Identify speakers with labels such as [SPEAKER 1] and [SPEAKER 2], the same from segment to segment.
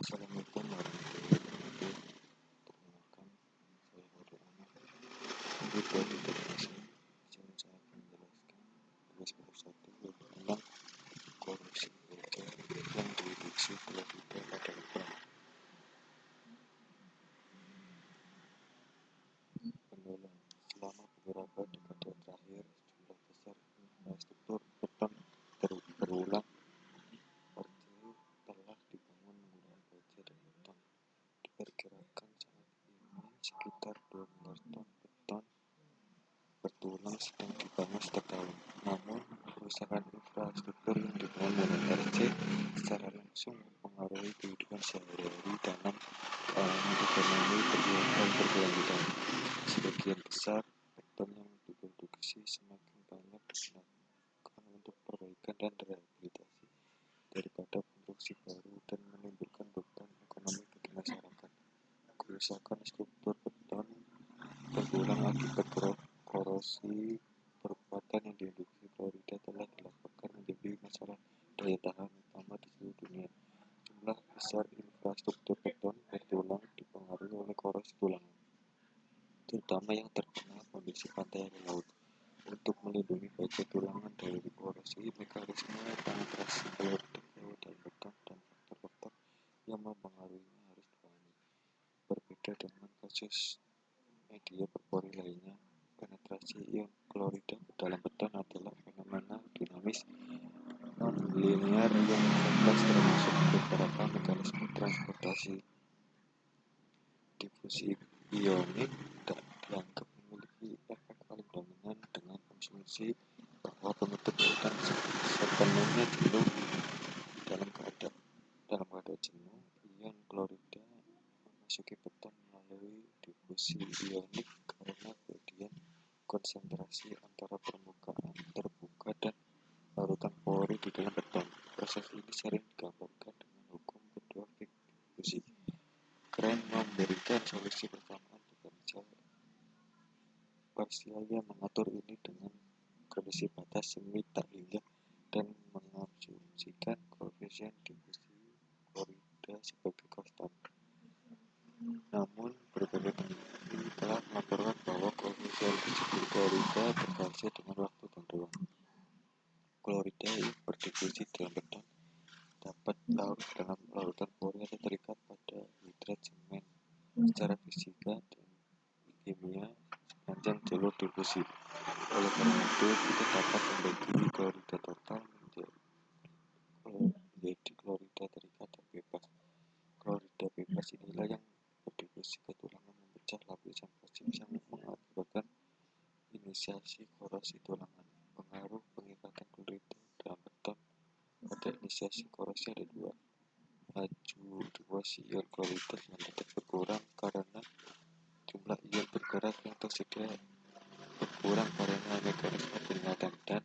[SPEAKER 1] Assalamualaikum warahmatullahi wabarakatuh. Perkenalkan, saya Fadil Ahmad. Untuk teori definisi, saya akan menjelaskan tugas kelompok 1 yaitu tentang korupsi ilegal yang diinduksi Florida pada April. Pendulang, selama beberapa dekade terakhir, jumlah besar infrastruktur beton berulang seperti telah dibangun menggunakan baja dan beton. Diperkirakan saat ini sekitar 2 miliar ton beton berulang sedang dibangun setiap tahun. Namun, kerusakan infrastruktur yang dibangun oleh RC secara langsung mempengaruhi kehidupan sehari-hari dalam ekonomi berkelanjutan. Sebagian besar beton yang diproduksi semakin banyak digunakan untuk perbaikan dan rehabilitasi daripada konstruksi baru dan menimbulkan beban ekonomi bagi masyarakat. Kerusakan struktur beton berulang akibat korosi perkuatan yang diinduksi Florida telah dilaporkan menjadi masalah daya tahan utama di seluruh dunia. Jumlah besar infrastruktur beton berulang dipengaruhi oleh korosi tulangan, terutama yang terkena kondisi pantai dan laut. Untuk melindungi baja tulangan dari korosi, mekanisme penetrasi Florida dan beton dan faktor-faktor yang mempengaruhinya harus dipahami. Berbeda dengan kasus media berpori lainnya, penetrasi ion klorida ke dalam beton adalah fenomena dinamis non-linear yang kompleks termasuk beberapa mekanisme transportasi. Difusi ionik tak dianggap memiliki efek paling dominan dengan asumsi bahwa penutup beton sepenuhnya jenuh. Dalam keadaan jenuh, ion klorida memasuki beton melalui difusi ionik karena gradien konsentrasi antara permukaan terbuka dan larutan pori di dalam beton. Proses ini sering digambarkan dengan hukum kedua difusi. Keren memberikan solusi persamaan diferensial parsial yang mengatur ini dengan kondisi batas semi tak hingga dan mengasumsikan koefisien difusi klorida sebagai konstan. Namun, berbagai peneliti telah melaporkan bahwa koefisien difusi klorida bervariasi dengan waktu dan ruang. Klorida yang berdifusi dalam beton dapat larut dalam larutan pori atau terikat pada hidrat semen secara fisika dan kimia sepanjang jalur difusi. Oleh karena itu, kita dapat membagi klorida total menjadi klorida terikat dan bebas. Klorida bebas inilah yang berdifusi ke tulangan memecah lapisan plastik yang mengakibatkan inisiasi korosi tulangan. Pengaruh pengikatan klorida dalam beton pada inisiasi korosi ada dua. Laju difusi ion klorida dengan detek berkurang karena jumlah ion bergerak yang tersedia berkurang karena mekanisme peringatan, dan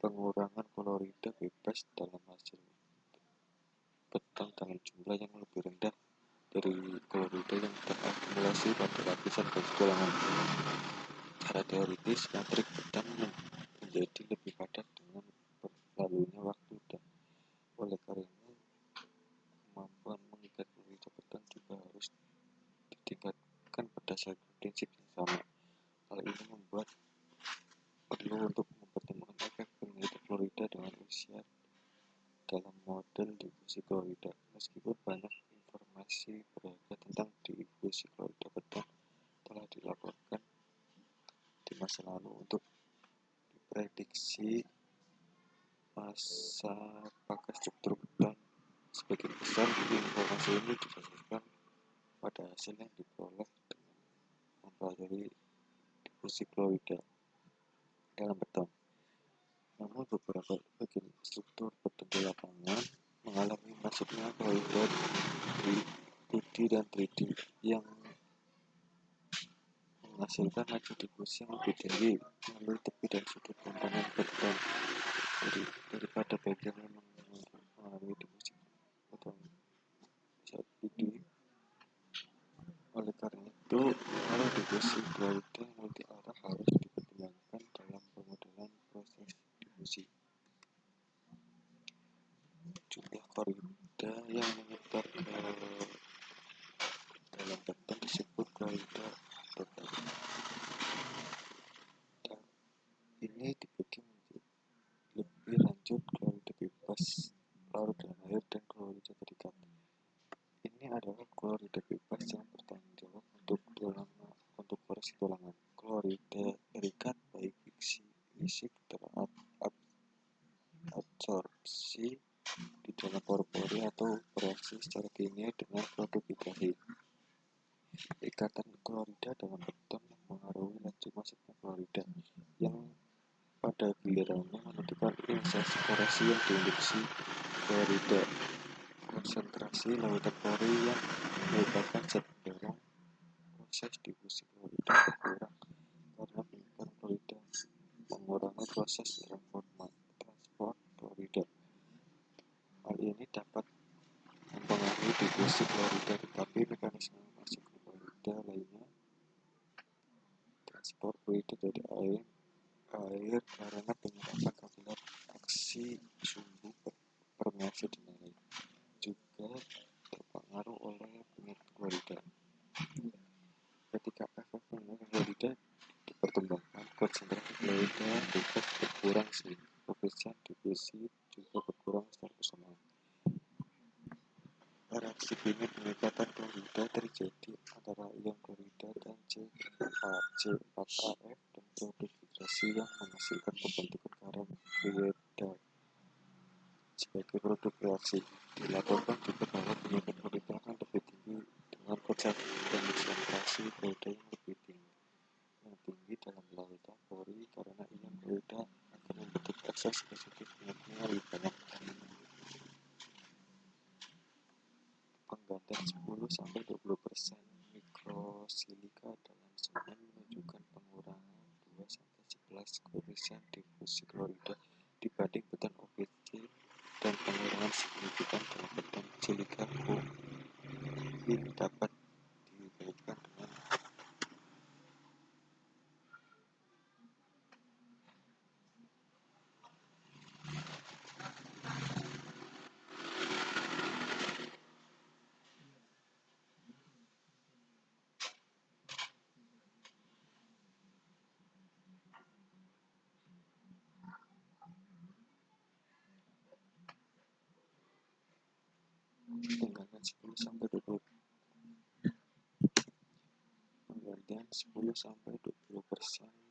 [SPEAKER 1] pengurangan klorida bebas dalam hasil beton dengan jumlah yang lebih rendah dari klorida yang terakumulasi pada lapisan garis tulangan. Secara teoritis, matrik beton menjadi lebih padat dengan berlalunya waktu, dan oleh karena kemampuan mengikat klorida beton juga harus ditingkatkan berdasarkan prinsip yang sama. Hal ini membuat perlu untuk mempertimbangkan efek pengikatan klorida dengan usia dalam model difusi klorida. Meskipun banyak informasi berharga tentang difusi klorida beton telah dilaporkan di masa lalu untuk diprediksi masa pakai struktur beton, sebagian besar informasi ini didasarkan pada hasil yang diperoleh dengan mempelajari difusi klorida dalam beton. Namun beberapa bagian struktur beton di lapangan mengalami masuknya klorida 2D dan 3D yang menghasilkan laju difusi yang lebih tinggi melalui tepi dan sudut komponen beton daripada bagian yang mengalami difusi beton saat ini. Oleh karena itu, pengaruh difusi klorida multi arah harus dipertimbangkan dalam pemodelan proses difusi. Jumlah klorida yang menyebar ke dan klorida terikat. Ini adalah klorida bebas yang bertanggung jawab untuk koresi tulangan. Klorida terikat baik fisik terabsorpsi di dalam pori-pori atau bereaksi secara kimia dengan produk hidrasi. Ikatan klorida dalam beton mempengaruhi laju masuknya klorida, yang pada gilirannya menentukan insersi koresi yang diinduksi klorida. Konsentrasi lautan pori yang merupakan zat pendorong proses difusi klorida berkurang karena penyebaran klorida mengurangi proses transport klorida. Hal ini dapat mempengaruhi difusi klorida, tetapi mekanisme masuknya klorida lainnya transport klorida dari air karena penyerapan kapiler, aksi sumbu permeasi dan lain-lain juga terpengaruh oleh penyerapan klorida. Ketika efek penyerapan klorida dipertimbangkan, konsentrasi klorida bebas berkurang sehingga koefisien difusi juga berkurang secara bersamaan. Reaksi kimia pengikatan klorida terjadi antara ion klorida dan C4AF dan produk hidrasi yang menghasilkan pembentukan garam klorida. Sebagai produk reaksi, dilaporkan juga bahwa penyebab klorida akan lebih tinggi dengan konsentrasi klorida yang tinggi dalam lautan pori karena ion klorida akan membentuk ekses spesifik minyaknya lebih banyak. Penggantian 10-20% mikrosilika dalam semen menunjukkan pengurangan 2-11 koefisien difusi klorida dibanding beton OPC dan pengurangan signifikan dalam beton silika. Ini dapat dikaitkan dengan penggantian 10-20%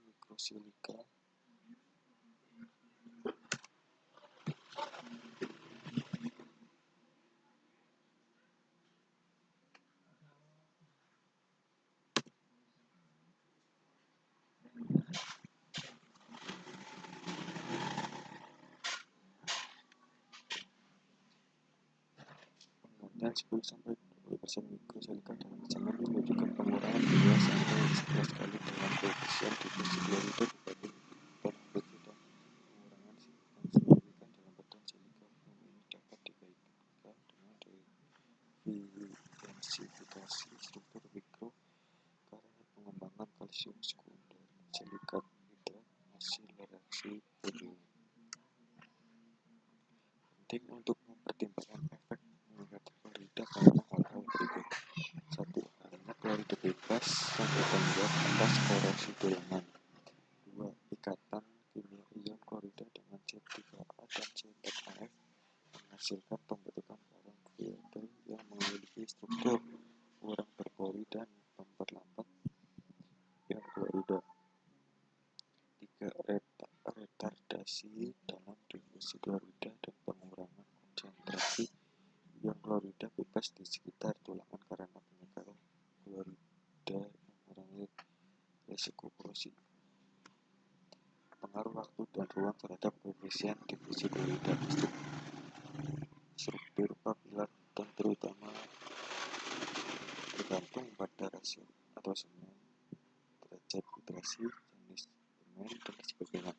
[SPEAKER 1] mikrosilika dan 10-20% mikrosilika dalam semen menunjukkan pengurangan 2-11 kali dalam koefisien difusi klorida dibanding beton OPC dan pengurangan signifikan dalam beton silika. Ini dapat dikaitkan dengan diversifikasi struktur mikro karena pengembangan kalsium sekunder silikat hidrat hasil reaksi Boole. Penting untuk mempertimbangkan efek pengikatan klorida karena hal-hal berikut. 1. Adanya klorida bebas yang bertanggung jawab atas koresi tulangan. 2. Ikatan kimia ion klorida dengan C3A dan C4AF menghasilkan pembentukan garam klorida yang memiliki struktur kurang berpori dan memperlambat ion klorida. 3. Retardasi dalam difusi klorida dan pengurangan konsentrasi ion klorida bebas di sekitar tulangan karena penyebaran klorida mengurangi risiko korosi. Pengaruh waktu dan ruang terhadap koefisien difusi klorida. Struktur kapiler beton terutama bergantung pada rasio atau semen, derajat hidrasi, jenis semen, dan sebagainya.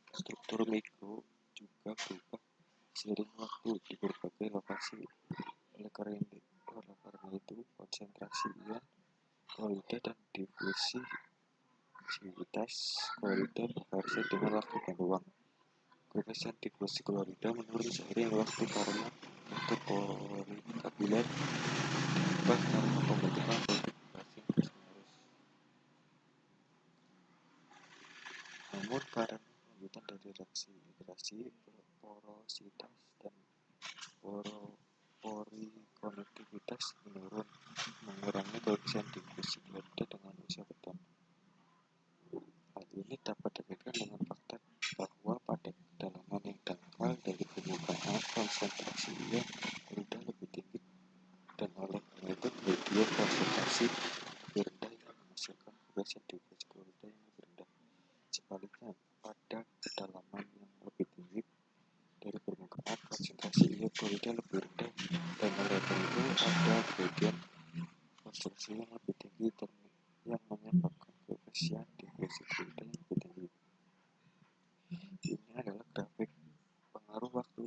[SPEAKER 1] Struktur mikro juga berubah seiring waktu di berbagai lokasi. Oleh karena itu, konsentrasi ion klorida dan diffusivitas klorida bervariasi dengan waktu dan ruang. Koefisien difusi klorida menurun seiring waktu karena bentuk pori kapiler diubah karena pembentukan produk hidrasi terus-menerus. Namun karena lanjutan dari reaksi hidrasi, porositas dan kualitas menurun, mengurangi koefisien difusi klorida dengan usia beton. Hal ini dapat dikaitkan dengan fakta bahwa pada kedalaman yang dangkal dari permukaan konsentrasi ion klorida lebih tinggi, dan oleh karena itu gradien konsentrasi lebih rendah yang menghasilkan koefisien difusi klorida yang lebih rendah. Sebaliknya, pada kedalaman yang lebih tinggi dari permukaan konsentrasi ion klorida lebih rendah, dan oleh karena itu ada gradien konsentrasi yang lebih tinggi yang menyebabkan koefisien difusi klorida yang lebih tinggi. Ini adalah grafik pengaruh waktu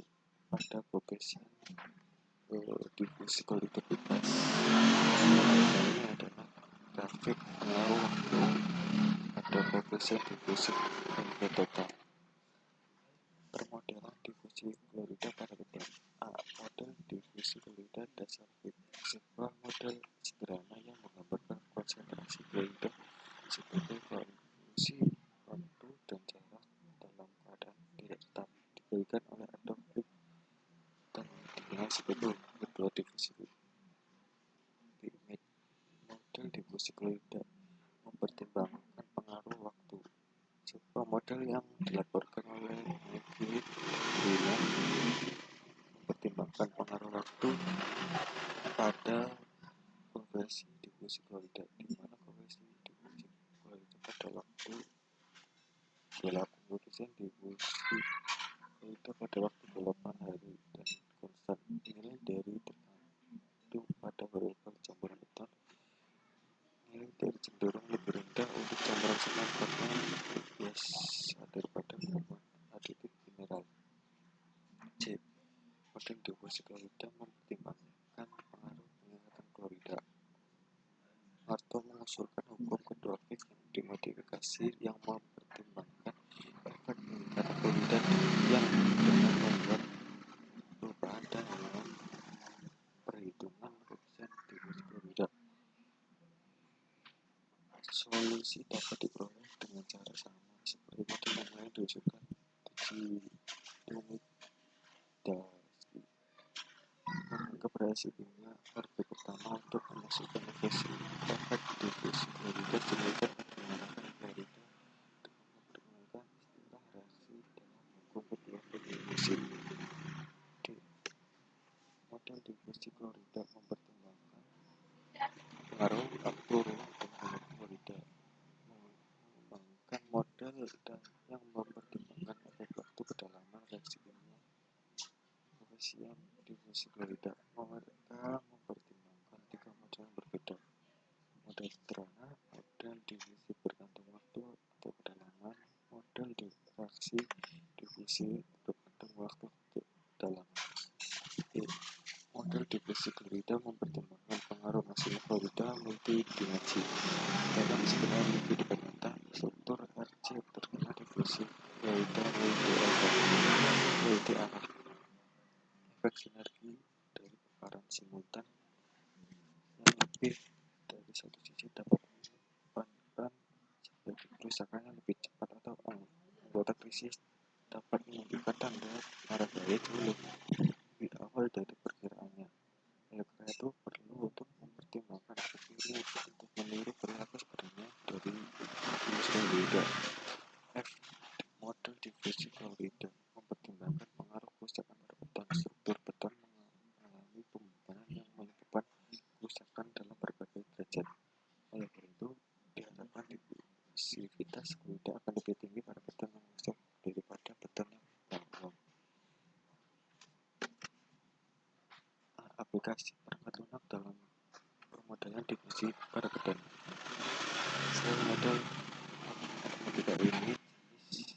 [SPEAKER 1] pada koefisien difusi klorida bebas. Ini adalah grafik pengaruh waktu pada koefisien difusi klorida total. Permodelan difusi klorida pada beton. A. Model difusi klorida dasar Fick. Sebuah model sederhana yang menggambarkan konsentrasi klorida sebagai kondisi waktu dan jarak dalam keadaan tidak tetap, diberikan oleh Adolf Fick dan dikenal sebagai kedua difusi image. Model difusi klorida mempertimbangkan pengaruh waktu. Sebuah model yang dilaporkan oleh Maggie Whelan mempertimbangkan pengaruh waktu pada konversi difusi klorida, di mana konversi difusi klorida pada waktu berlaku koefisien difusi klorida pada waktu 8 hari dan konstan nilai dari tergantung pada variabel campuran beton. Nilai dari cenderung lebih rendah untuk campuran semen karena lebih biasa daripada minuman aditif mineral. C. Model difusi klorida mempertimbangkan pengaruh pengingatan klorida. Harto mengusulkan hukum kedua Fick yang dimodifikasi yang mempertimbangkan efek pengingatan klorida yang dengan membuat perubahan dalam perhitungan koefisien difusi klorida. Solusi dapat diperoleh dengan cara sama seperti model yang lain diusulkan Uji Tumitdasky. Menganggap reaksi kimia RB pertama untuk memasukkan efek difusi klorida sedemikian menggunakan klorida dengan mempergunakan istilah reaksi dalam hukum kedua Fick difusi. D. Model difusi klorida mempertimbangkan pengaruh waktu ruang dan volume klorida. Mengembangkan model yang mempertimbangkan efek waktu, kedalaman reaksi kimia, koefisien difusi klorida. Mereka mempertimbangkan 3 model yang berbeda: model sederhana, model difusi bergantung waktu atau kedalaman, model reaksi difusi bergantung waktu atau kedalaman. E. Model difusi klorida mempertimbangkan pengaruh maksimal klorida multidimensi. Dalam skenario kehidupan nyata, struktur RC terkena difusi klorida multi arah. Efek sinergi dari paparan simultan yang lebih dari satu sisi dapat menyebabkan sebagai kerusakan yang lebih cepat, atau anggota krisis dapat menunjukkan tanda arah bahaya jauh lebih awal dari perkiraannya. Oleh karena itu, perlu untuk mempertimbangkan efek ini untuk meniru perilaku sebenarnya dari difusi klorida. F. Model difusi klorida mempertimbangkan pengaruh kerusakan pada beton. Struktur beton mengalami pembebanan yang menyebabkan kerusakan dalam berbagai derajat. Oleh karena itu, diharapkan difusivitas klorida akan lebih tinggi pada beton yang rusak daripada beton yang bangkrut. Aplikasi perangkat lunak dalam permodalan difusi pada beton. Selain model matematika ini, jenis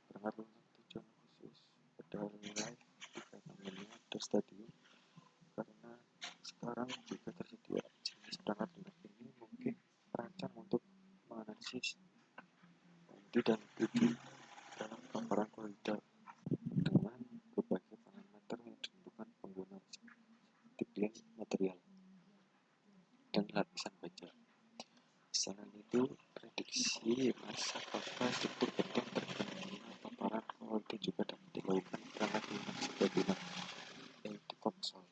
[SPEAKER 1] perangkat lunak tujuan khusus pada live development atau stadium, karena sekarang juga tersedia jenis perangkat lunak ini mungkin merancang untuk menganalisis 1D dan 2D dalam paparan klorida dengan berbagai parameter yang ditentukan pengguna seperti pilihan material dan lapisan baja. Selain itu, prediksi masa bakal struktur beton terkena paparan klorida juga dapat dilakukan perangkat lunak sebagaimana yaitu konsol.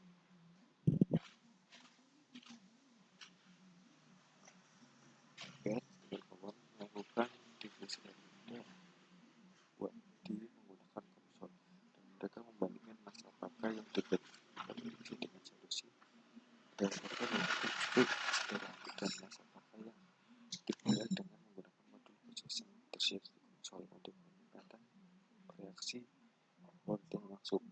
[SPEAKER 1] Berdasarkan bentuk sederhana dan masa pakai yang diperoleh dengan menggunakan modul khusus yang tersedia di konsol untuk peningkatan reaksi voltage masuk.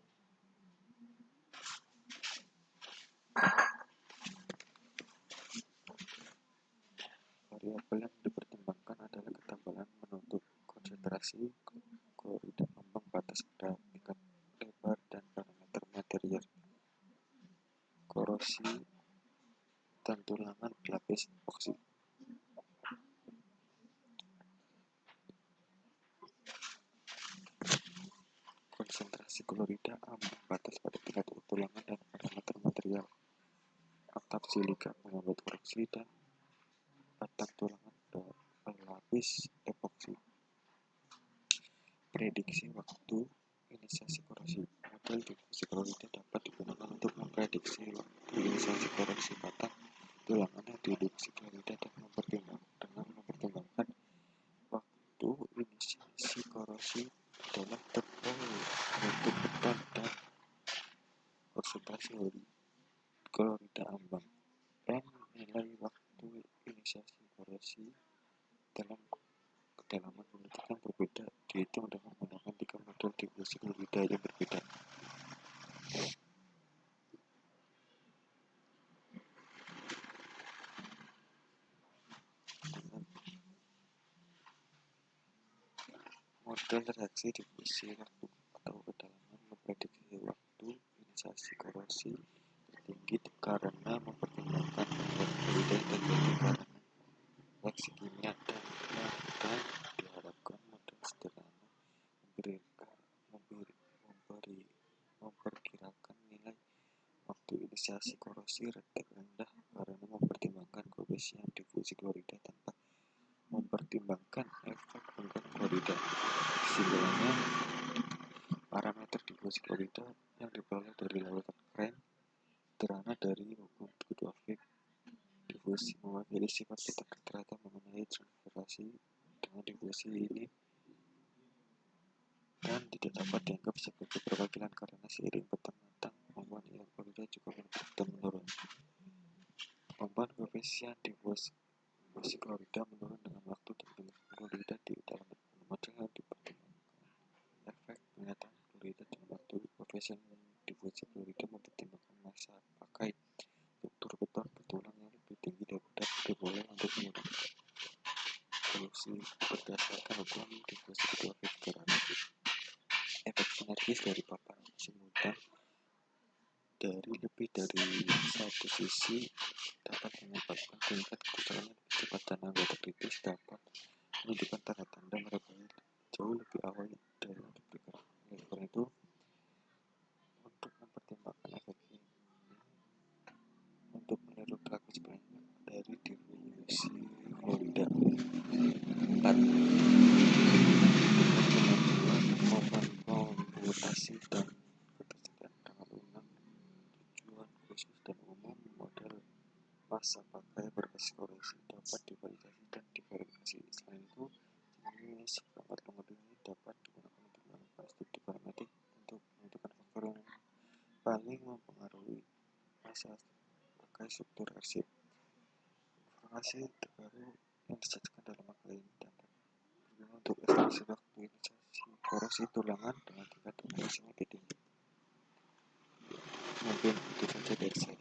[SPEAKER 1] Variabel yang dipertimbangkan adalah ketebalan menutup, konsentrasi klorida, ambang batas pada tingkat lebar, dan parameter material, korosi, dan tulangan pelapis epoksi. Konsentrasi klorida, ambang batas pada tingkat tulangan, dan parameter material, atap silika, pengembat korosi, dan batang tulangan pelapis epoksi. Prediksi waktu inisiasi korosi. Model difusi klorida dapat digunakan untuk memprediksi waktu inisiasi korosi batang tulangan yang difusi klorida dengan mempertimbangkan waktu inisiasi korosi adalah tebal bentuk beton dan konsentrasi klorida ambang. N nilai waktu inisiasi korosi dalam kedalaman menutup yang berbeda dihitung dengan menggunakan 3 model difusi klorida yang berbeda. Model reaksi difusi waktu atau kedalaman memprediksi waktu inisiasi korosi tertinggi karena mempertimbangkan efek klorida yang terjadi karena reaksi kimia, dan diharapkan model sederhana memperkirakan nilai waktu inisiasi korosi rendah karena mempertimbangkan koefisien difusi klorida tanpa mempertimbangkan efek lengkap klorida. Kesimpulannya, parameter difusi klorida yang diperoleh dari lawatan Kren sederhana dari hukum kedua Fick difusi mewakili sifat kita rata-rata mengenai transferasi dengan difusi ini, dan tidak dapat dianggap sebagai perwakilan karena seiring bertambahnya kemampuan ion klorida juga meningkat dan menurun. Kemampuan koefisien difusi klorida menurun dengan waktu dan bentuk klorida di dalam model yang dipertimbangkan. Efek penyataan klorida dan waktu. Koefisien difusi klorida mempertimbangkan masa pakai struktur beton bertulang yang lebih tinggi daripada diperoleh untuk menggunakan solusi berdasarkan hukum difusi kedua vektor. Efek sinergis dari paparan simultan dari lebih dari satu sisi dapat menyebabkan tingkat kerusakan lebih cepat, dan anggota kritis dapat menunjukkan tanda-tanda merebaknya jauh lebih awal dari yang diperkirakan. Oleh karena itu, untuk mempertimbangkan efek ini, untuk meniru pelaku sebenarnya dari difusi klorida 4, kemampuan komputasi dan ketersediaan tanggal lunak, tujuan khusus dan umum. Model masa pakai berbasis korosi dapat divalidasi dan diverifikasi. Selain itu, jenis perangkat pengemudi ini dapat digunakan untuk melakukan studi parametrik untuk menentukan faktor yang paling mempengaruhi masa pakai struktur arsip. Informasi terbaru yang disajikan dalam makalah ini dan berguna untuk estimasi waktu inisiasi korosi tulangan dengan tingkat korosi yang lebih tinggi. Mungkin itu saja dari saya.